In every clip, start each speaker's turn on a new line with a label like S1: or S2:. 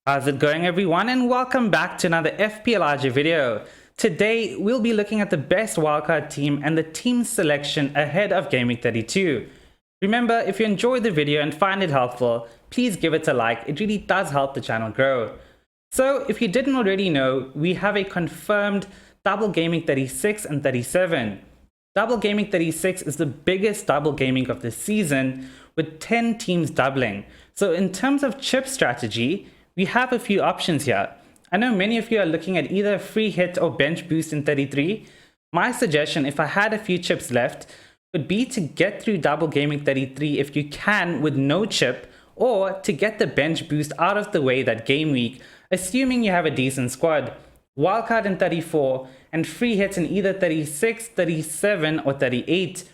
S1: How's it going, everyone, and welcome back to another FPL video. Today we'll be looking at the best wildcard team and the team selection ahead of Gameweek 32. Remember, if you enjoyed the video and find it helpful, please give it a like. It really does help the channel grow. So if you didn't already know, we have a confirmed double Gameweek 36 and 37. Double Gameweek 36 is the biggest double gaming of the season, with 10 teams doubling. So in terms of chip strategy, we have a few options here. I know many of you are looking at either free hit or bench boost in 33. My suggestion, if I had a few chips left, would be to get through double gaming 33 if you can with no chip, or to get the bench boost out of the way that game week, assuming you have a decent squad. Wildcard in 34 and free hits in either 36, 37 or 38.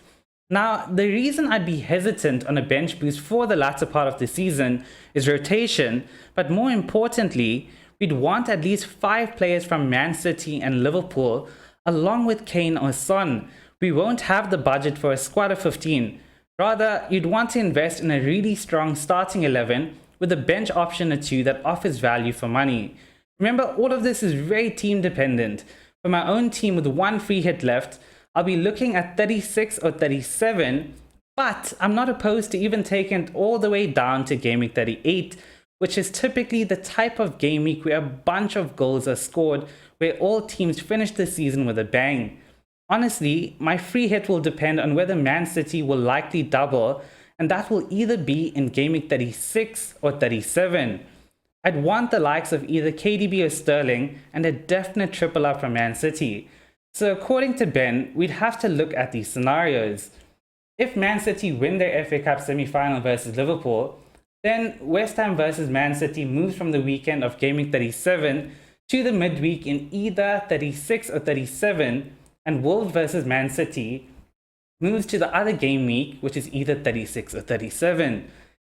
S1: Now, the reason I'd be hesitant on a bench boost for the latter part of the season is rotation, but more importantly, we'd want at least 5 players from Man City and Liverpool, along with Kane or Son. We won't have the budget for a squad of 15. Rather, you'd want to invest in a really strong starting 11 with a bench option or 2 that offers value for money. Remember, all of this is very team dependent. For my own team with 1 free hit left, I'll be looking at 36 or 37, but I'm not opposed to even taking it all the way down to Game Week 38, which is typically the type of game week where a bunch of goals are scored, where all teams finish the season with a bang. Honestly, my free hit will depend on whether Man City will likely double, and that will either be in Game Week 36 or 37. I'd want the likes of either KDB or Sterling and a definite triple up from Man City. So according to Ben, we'd have to look at these scenarios. If Man City win their FA Cup semi-final versus Liverpool, then West Ham versus Man City moves from the weekend of Game Week 37 to the midweek in either 36 or 37, and Wolves versus Man City moves to the other game week, which is either 36 or 37.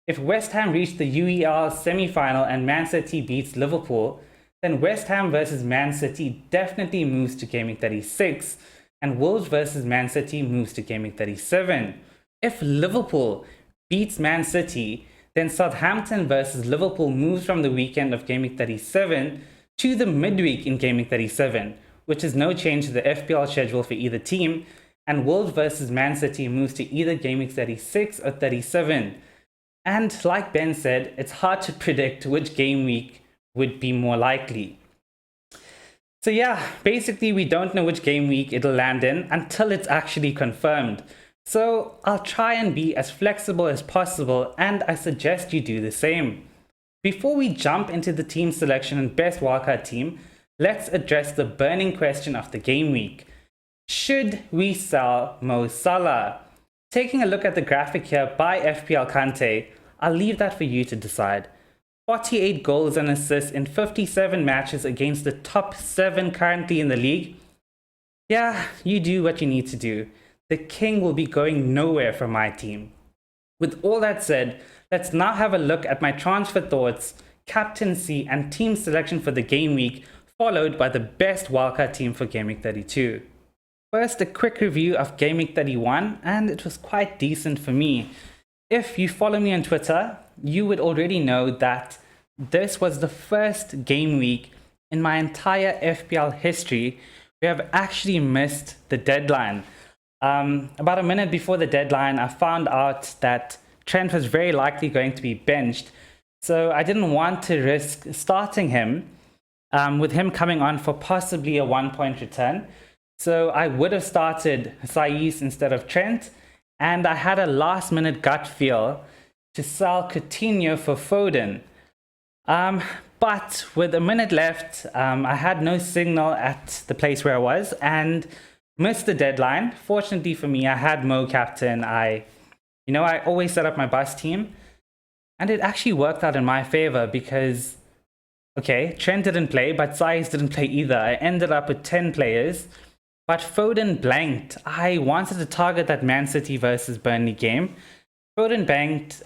S1: If West Ham reach the UEL semi-final and Man City beats Liverpool, then West Ham versus Man City definitely moves to Gaming 36, and Wolves versus Man City moves to Gaming 37. If Liverpool beats Man City, then Southampton versus Liverpool moves from the weekend of Gaming 37 to the midweek in Gaming 37, which is no change to the FPL schedule for either team, and Wolves versus Man City moves to either Gaming 36 or 37. And like Ben said, it's hard to predict which game week would be more likely. So yeah, basically we don't know which game week it'll land in until it's actually confirmed. So I'll try and be as flexible as possible, and I suggest you do the same. Before we jump into the team selection and best wildcard team, let's address the burning question of the game week. Should we sell Mo Salah? Taking a look at the graphic here by FPL Kante, I'll leave that for you to decide. 48 goals and assists in 57 matches against the top 7 currently in the league. Yeah, you do what you need to do. The king will be going nowhere from my team. With all that said, let's now have a look at my transfer thoughts, captaincy and team selection for the game week, followed by the best wildcard team for Game Week 32. First, a quick review of Game Week 31, and it was quite decent for me. If you follow me on Twitter, you would already know that this was the first game week in my entire FPL history where I've actually missed the deadline. About a minute before the deadline, I found out that Trent was very likely going to be benched, so I didn't want to risk starting him with him coming on for possibly a 1-point return. So I would have started Saiz instead of Trent, and I had a last-minute gut feel to sell Coutinho for Foden. But with a minute left, I had no signal at the place where I was and missed the deadline. Fortunately for me, I had Mo captain. I always set up my bus team, and it actually worked out in my favor because, okay, Trent didn't play, but Saiz didn't play either. I ended up with 10 players. But Foden blanked. I wanted to target that Man City versus Burnley game. Foden blanked,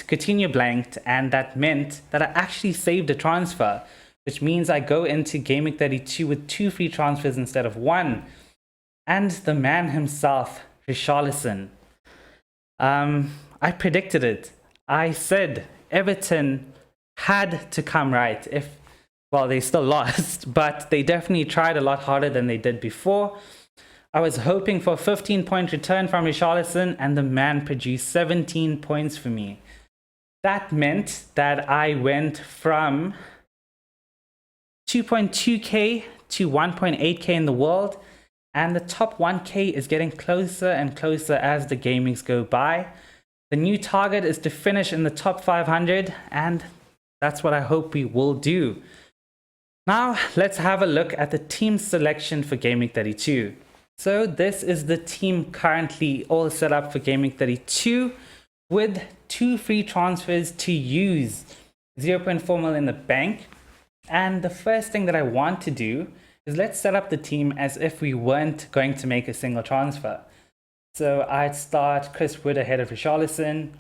S1: Coutinho blanked, and that meant that I actually saved a transfer, which means I go into Game Week 32 with 2 free transfers instead of 1. And the man himself, Richarlison. I predicted it. I said Everton had to come right. Well, they still lost, but they definitely tried a lot harder than they did before. I was hoping for a 15-point return from Richarlison, and the man produced 17 points for me. That meant that I went from 2.2k to 1.8k in the world, and the top 1k is getting closer and closer as the game weeks go by. The new target is to finish in the top 500, and that's what I hope we will do. Now, let's have a look at the team selection for Game Week 32. So this is the team currently all set up for Game Week 32 with 2 free transfers to use, 0.4 mil in the bank. And the first thing that I want to do is let's set up the team as if we weren't going to make a single transfer. So I'd start Chris Wood ahead of Richarlison.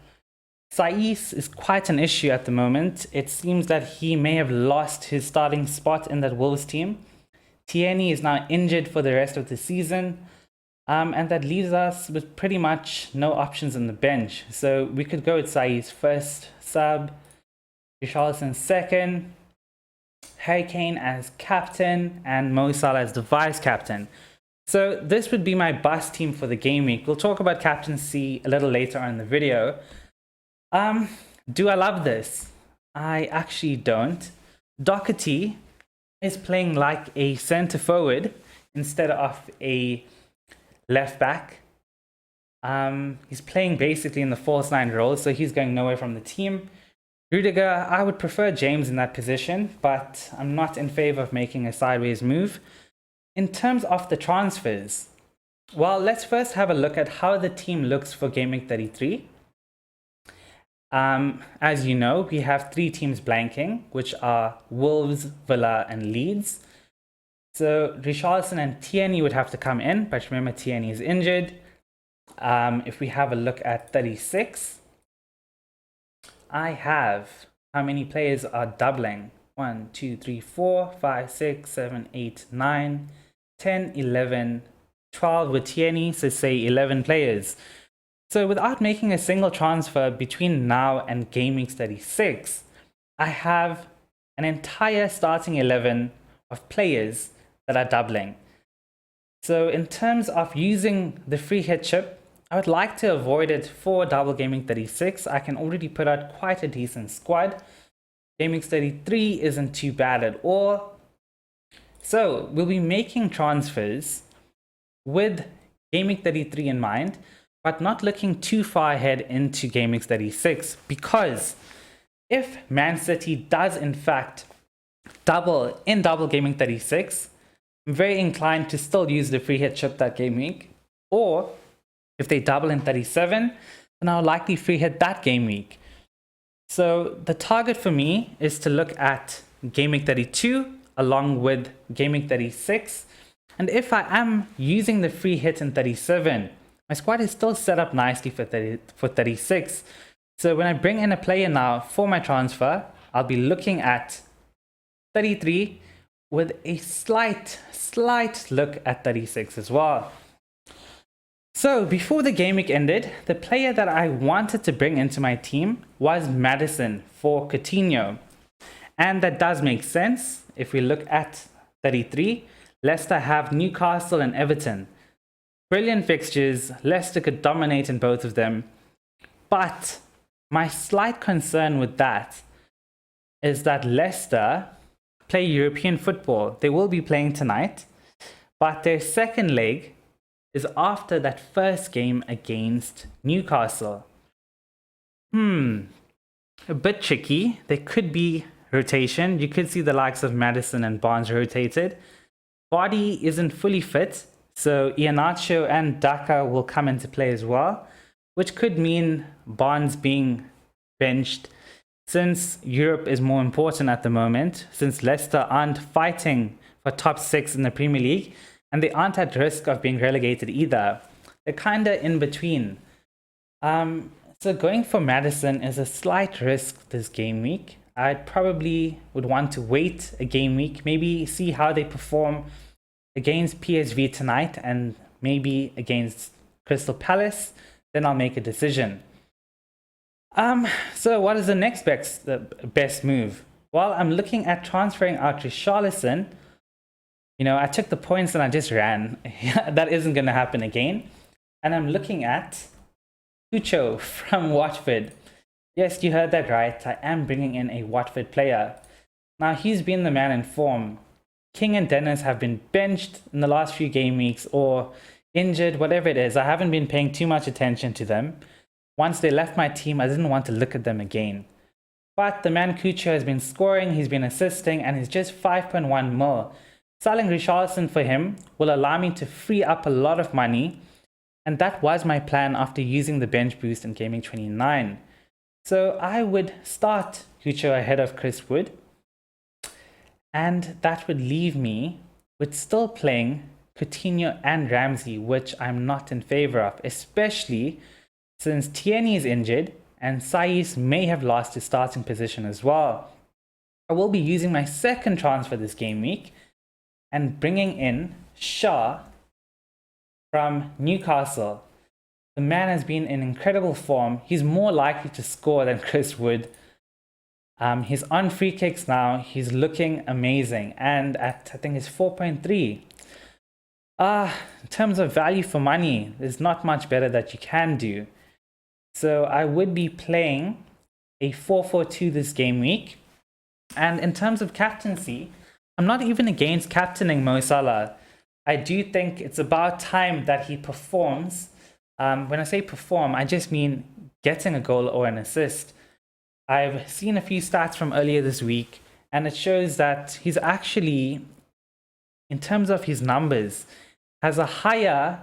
S1: Saiss is quite an issue at the moment. It seems that he may have lost his starting spot in that Wolves team. Tierney is now injured for the rest of the season. And that leaves us with pretty much no options on the bench. So we could go with Saiss first sub, Richarlison second, Harry Kane as captain, and Mo Salah as the vice captain. So this would be my bus team for the game week. We'll talk about captaincy a little later on in the video. Do I love this? I actually don't. Doherty is playing like a centre forward instead of a left back. He's playing basically in the false 9 role, so he's going nowhere from the team. Rudiger, I would prefer James in that position, but I'm not in favor of making a sideways move. In terms of the transfers, well, let's first have a look at how the team looks for Game Week 33. As you know, we have 3 teams blanking, which are Wolves, Villa, and Leeds. So Richarlison and Tierney would have to come in, but remember Tierney is injured. If we have a look at 36, I have how many players are doubling? 1, 2, 3, 4, 5, 6, 7, 8, 9, 10, 11, 12 with Tierney, so say 11 players. So without making a single transfer between now and Game Week 36, I have an entire starting 11 of players that are doubling. So in terms of using the free hit chip, I would like to avoid it for double Game Week 36. I can already put out quite a decent squad. Game Week 33 isn't too bad at all. So we'll be making transfers with Game Week 33 in mind, but not looking too far ahead into Game Week 36, because if Man City does in fact double in double Game Week 36, I'm very inclined to still use the free hit chip that game week. Or if they double in 37, then I'll likely free hit that game week. So the target for me is to look at Game Week 32 along with Game Week 36. And if I am using the free hit in 37, my squad is still set up nicely for 36. So when I bring in a player now for my transfer, I'll be looking at 33 with a slight look at 36 as well. So before the game week ended, the player that I wanted to bring into my team was Maddison for Coutinho. And that does make sense. If we look at 33, Leicester have Newcastle and Everton. Brilliant fixtures. Leicester could dominate in both of them. But my slight concern with that is that Leicester play European football. They will be playing tonight, but their second leg is after that first game against Newcastle. A bit tricky. There could be rotation. You could see the likes of Maddison and Barnes rotated. Body isn't fully fit, so Iheanacho and Daka will come into play as well, which could mean Barnes being benched since Europe is more important at the moment, since Leicester aren't fighting for top 6 in the Premier League, and they aren't at risk of being relegated either. They're kind of in between. So going for Maddison is a slight risk this game week. I probably would want to wait a game week, maybe see how they perform against PSV tonight and maybe against Crystal Palace. Then I'll make a decision. So what is the best move? Well, I'm looking at transferring out Richarlison. You know, I took the points and I just ran. That isn't going to happen again. And I'm looking at Cucho from Watford. Yes, you heard that right. I am bringing in a Watford player. Now, he's been the man in form. King and Dennis have been benched in the last few game weeks or injured, whatever it is. I haven't been paying too much attention to them. Once they left my team, I didn't want to look at them again. But the man Cucho has been scoring, he's been assisting, and he's just 5.1 mil. Selling Richarlison for him will allow me to free up a lot of money. And that was my plan after using the bench boost in Gaming 29. So I would start Cucho ahead of Chris Wood. And that would leave me with still playing Coutinho and Ramsey, which I'm not in favor of, especially since Tierney is injured and Saiss may have lost his starting position as well. I will be using my second transfer this game week and bringing in Shaw from Newcastle. The man has been in incredible form. He's more likely to score than Chris Wood. He's on free kicks now. He's looking amazing. And at, I think it's 4.3. In terms of value for money, there's not much better that you can do. So I would be playing a 4-4-2 this game week. And in terms of captaincy, I'm not even against captaining Mo Salah. I do think it's about time that he performs. When I say perform, I just mean getting a goal or an assist. I've seen a few stats from earlier this week, and it shows that he's actually, in terms of his numbers, has a higher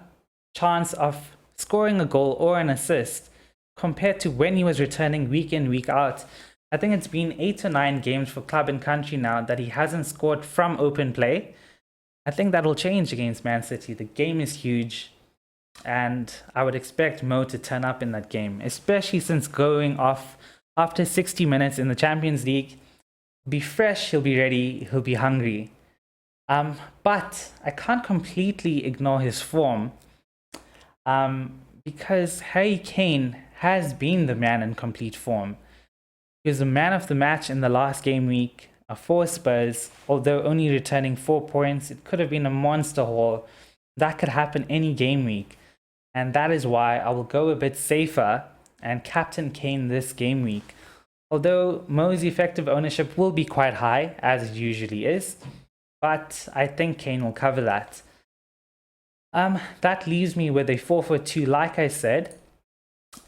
S1: chance of scoring a goal or an assist compared to when he was returning week in, week out. I think it's been 8 or 9 games for club and country now that he hasn't scored from open play. I think that will change against Man City. The game is huge, and I would expect Mo to turn up in that game, especially since going off after 60 minutes in the Champions League. Be fresh, he'll be ready, he'll be hungry. But I can't completely ignore his form because Harry Kane has been the man in complete form. He was the man of the match in the last game week for Spurs, although only returning 4 points. It could have been a monster haul. That could happen any game week. And that is why I will go a bit safer and captain Kane this game week. Although Mo's effective ownership will be quite high, as it usually is, but I think Kane will cover that. That leaves me with a 4-4-2, like I said.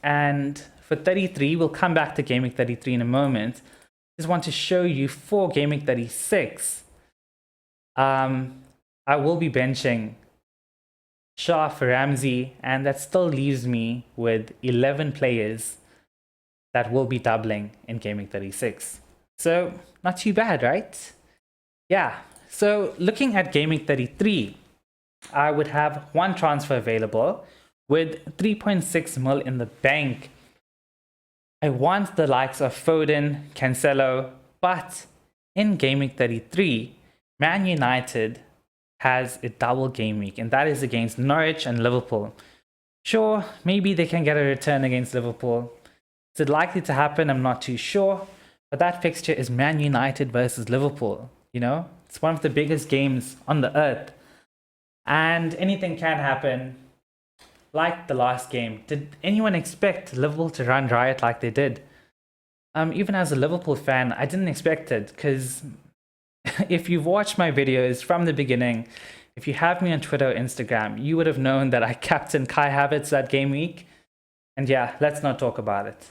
S1: And for 33, we'll come back to Game Week 33 in a moment. Just want to show you for Game Week 36. I will be benching Shaw for Ramsey, and that still leaves me with 11 players that will be doubling in Game Week 36. So not too bad, right? Yeah, so looking at Game Week 33, I would have one transfer available with 3.6 mil in the bank. I want the likes of Foden, Cancelo, but in Game Week 33, Man United has a double game week, and that is against Norwich and Liverpool. Sure, maybe they can get a return against Liverpool. Is it likely to happen? I'm not too sure. But that fixture is Man United versus Liverpool. You know, it's one of the biggest games on the earth. And anything can happen. Like the last game. Did anyone expect Liverpool to run riot like they did? Even as a Liverpool fan, I didn't expect it, because if you've watched my videos from the beginning, if you have me on Twitter or Instagram, you would have known that I captained Kai Havertz that game week. And yeah, let's not talk about it.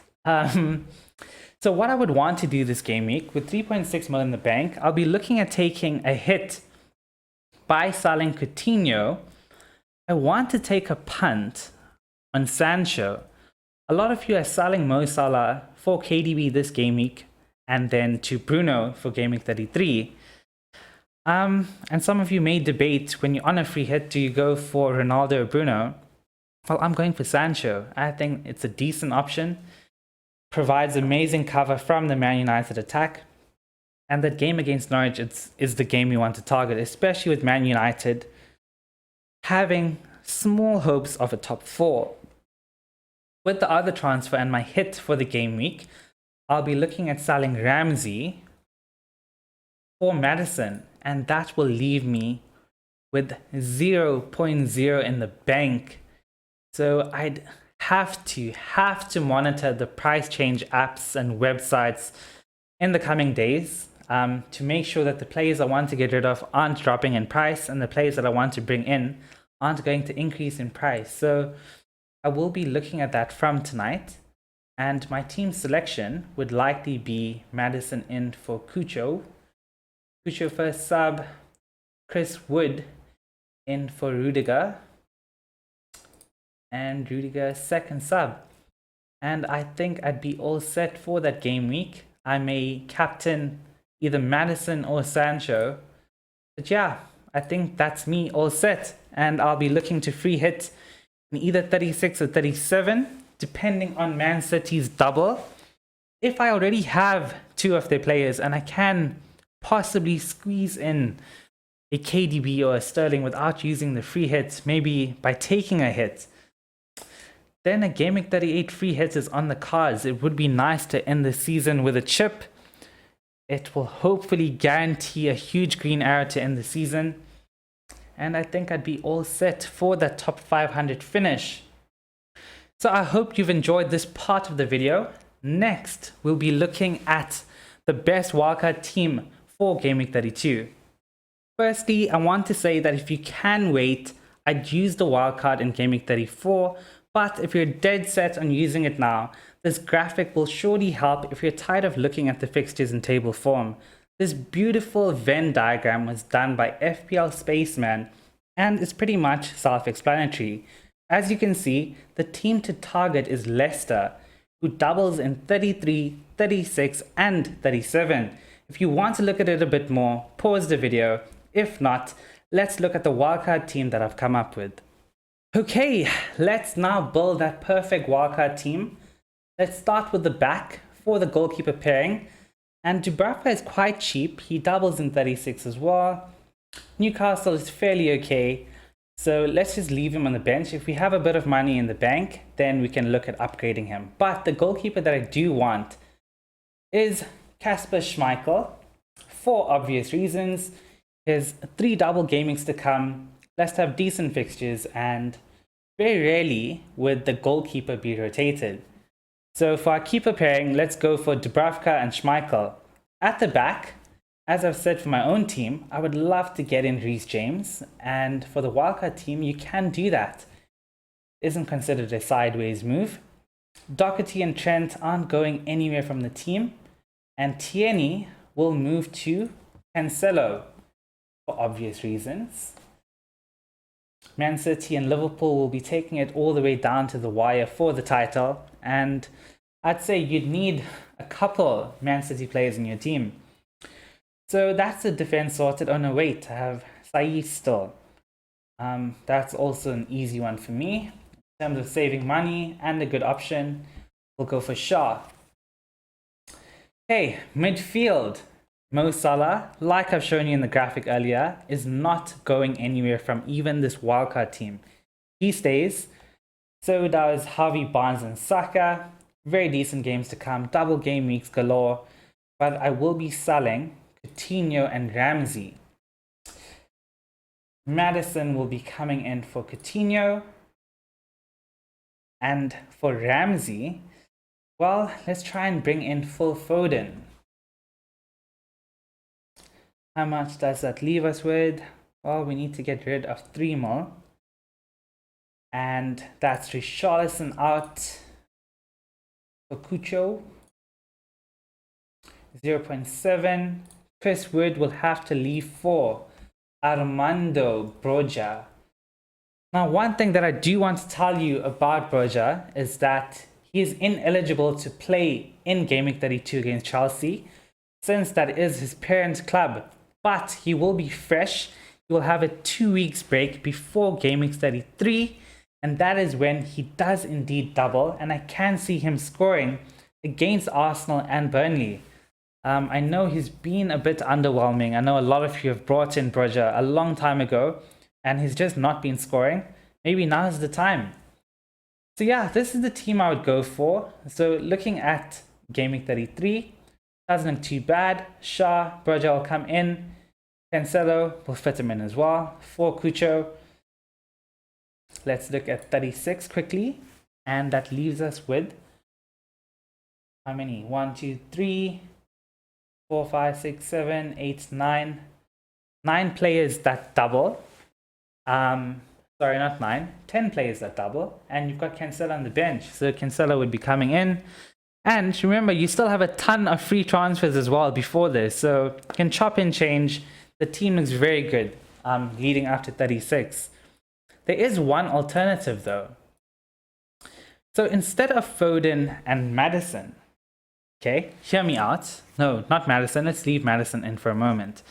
S1: So what I would want to do this game week, with 3.6 mil in the bank, I'll be looking at taking a hit by selling Coutinho. I want to take a punt on Sancho. A lot of you are selling Mo Salah for KDB this game week, and then to Bruno for Game Week 33. And some of you may debate, when you're on a free hit, do you go for Ronaldo or Bruno? Well, I'm going for Sancho. I think it's a decent option. Provides amazing cover from the Man United attack. And that game against Norwich is the game you want to target, especially with Man United having small hopes of a top 4. With the other transfer and my hit for the game week, I'll be looking at selling Ramsey for Madison, and that will leave me with 0.0 in the bank. So I'd have to monitor the price change apps and websites in the coming days to make sure that the players I want to get rid of aren't dropping in price and the players that I want to bring in aren't going to increase in price. So I will be looking at that from tonight, and my team selection would likely be Madison in for Cucho first sub, Chris Wood in for Rudiger, and Rudiger second sub. And I think I'd be all set for that game week. I may captain either Madison or Sancho, but yeah, I think that's me all set, and I'll be looking to free hit in either 36 or 37 depending on Man City's double. If I already have two of their players and I can possibly squeeze in a KDB or a Sterling without using the free hit, maybe by taking a hit, then a Gameweek 38 free hit is on the cards. It would be nice to end the season with a chip. It will hopefully guarantee a huge green arrow to end the season. And I think I'd be all set for that top 500 finish. So I hope you've enjoyed this part of the video. Next, we'll be looking at the best wildcard team for Gameweek 32. Firstly, I want to say that if you can wait, I'd use the wildcard in Gameweek 34. But if you're dead set on using it now, this graphic will surely help if you're tired of looking at the fixtures in table form. This beautiful Venn diagram was done by FPL Spaceman and is pretty much self-explanatory. As you can see, the team to target is Leicester, who doubles in 33, 36 and 37. If you want to look at it a bit more, pause the video. If not, let's look at the wildcard team that I've come up with. Okay, let's now build that perfect wildcard team. Let's start with the back for the goalkeeper pairing. And Dubravka is quite cheap. He doubles in 36 as well. Newcastle is fairly okay. So let's just leave him on the bench. If we have a bit of money in the bank, then we can look at upgrading him. But the goalkeeper that I do want is Kasper Schmeichel for obvious reasons. There's 3 double gamings to come. Let's have decent fixtures, and very rarely would the goalkeeper be rotated. So for our keeper pairing, let's go for Dubravka and Schmeichel. At the back, as I've said for my own team, I would love to get in Reece James, and for the wildcard team, you can do that. Isn't considered a sideways move. Doherty and Trent aren't going anywhere from the team, and Tierney will move to Cancelo for obvious reasons. Man City and Liverpool will be taking it all the way down to the wire for the title, and I'd say you'd need a couple Man City players in your team. So that's the defense sorted. Oh no, wait, I have Saïd still. That's also an easy one for me. In terms of saving money and a good option, we'll go for Shaw. Okay, midfield. Mo Salah, like I've shown you in the graphic earlier, is not going anywhere from even this wildcard team. He stays. So does Harvey Barnes and Saka. Very decent games to come. Double game weeks galore. But I will be selling Coutinho and Ramsey. Madison will be coming in for Coutinho. And for Ramsey, well, let's try and bring in Phil Foden. How much does that leave us with? Well, we need to get rid of 3 more. And that's Richarlison out for Cucho. 0.7. Chris Wood will have to leave for Armando Broja. Now, one thing that I do want to tell you about Broja is that he is ineligible to play in Gameweek 32 against Chelsea, since that is his parent club. But he will be fresh. He will have a 2 weeks break before Gameweek 33, and that is when he does indeed double, and I can see him scoring against Arsenal and Burnley. I know he's been a bit underwhelming. I know a lot of you have brought in Broja a long time ago, and he's just not been scoring. Maybe now is the time. So yeah, this is the team I would go for. So looking at Gameweek 33, doesn't look too bad. Shah, Broja will come in. Cancelo will fit him in as well. For Cucho, let's look at 36 quickly. And that leaves us with how many? 1, 2, 3, 4, 5, 6, 7, 8, 9. 9 players that double. Sorry, not 9. 10 players that double. And you've got Cancelo on the bench. So Cancelo would be coming in. And remember, you still have a ton of free transfers as well before this. So you can chop and change. The team looks very good leading up to 36. There is one alternative though. So instead of Foden and Maddison, okay, hear me out. No, not Maddison. Let's leave Maddison in for a moment.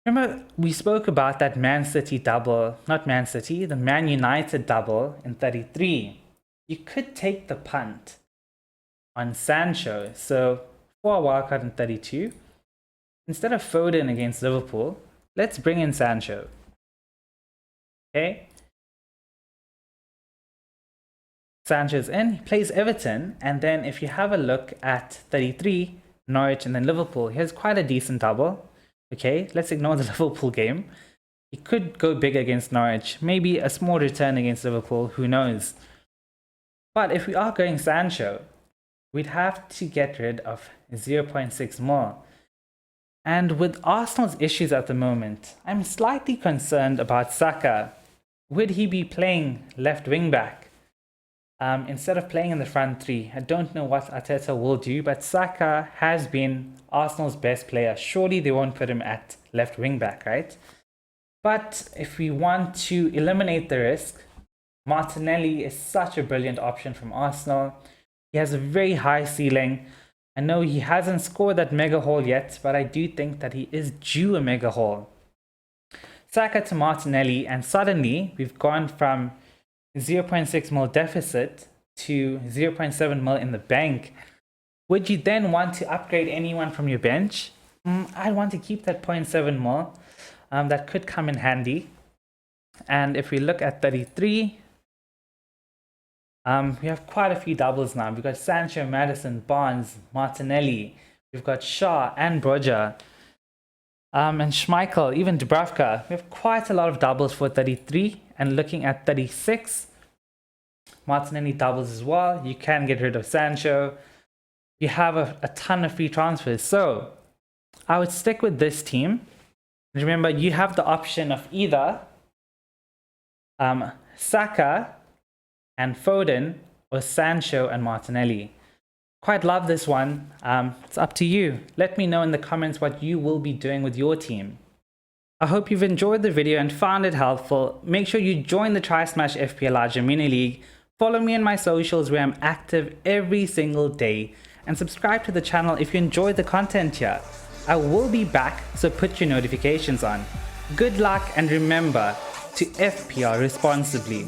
S1: Remember, we spoke about that Man City double, not Man City, the Man United double in 33. You could take the punt on Sancho. So for a wildcard in 32, instead of Foden against Liverpool, let's bring in Sancho. Okay. Sancho's in, he plays Everton, and then if you have a look at 33, Norwich and then Liverpool, he has quite a decent double. Okay, let's ignore the Liverpool game. He could go big against Norwich, maybe a small return against Liverpool, who knows. But if we are going Sancho, we'd have to get rid of 0.6 more. And with Arsenal's issues at the moment, I'm slightly concerned about Saka. Would he be playing left wing back? Instead of playing in the front three? I don't know what Arteta will do, but Saka has been Arsenal's best player. Surely they won't put him at left wing back, right? But if we want to eliminate the risk, Martinelli is such a brilliant option from Arsenal. He has a very high ceiling. I know he hasn't scored that mega haul yet, but I do think that he is due a mega haul. Saka to Martinelli, and suddenly we've gone from 0.6 mil deficit to 0.7 mil in the bank. Would you then want to upgrade anyone from your bench? I'd want to keep that 0.7 mil. That could come in handy. And if we look at 33, we have quite a few doubles now. We've got Sancho, Maddison, Barnes, Martinelli. We've got Shaw and Broja. And Schmeichel, even Dubravka. We have quite a lot of doubles for 33. And looking at 36, Martinelli doubles as well. You can get rid of Sancho. You have a ton of free transfers. So I would stick with this team. Remember, you have the option of either Saka and Foden or Sancho and Martinelli. Quite love this one. It's up to you. Let me know in the comments what you will be doing with your team. I hope you've enjoyed the video and found it helpful. Make sure you join the Try Smash FPL Larger Mini League. Follow me on my socials where I'm active every single day. And subscribe to the channel if you enjoyed the content here. I will be back, so put your notifications on. Good luck and remember to FPL responsibly.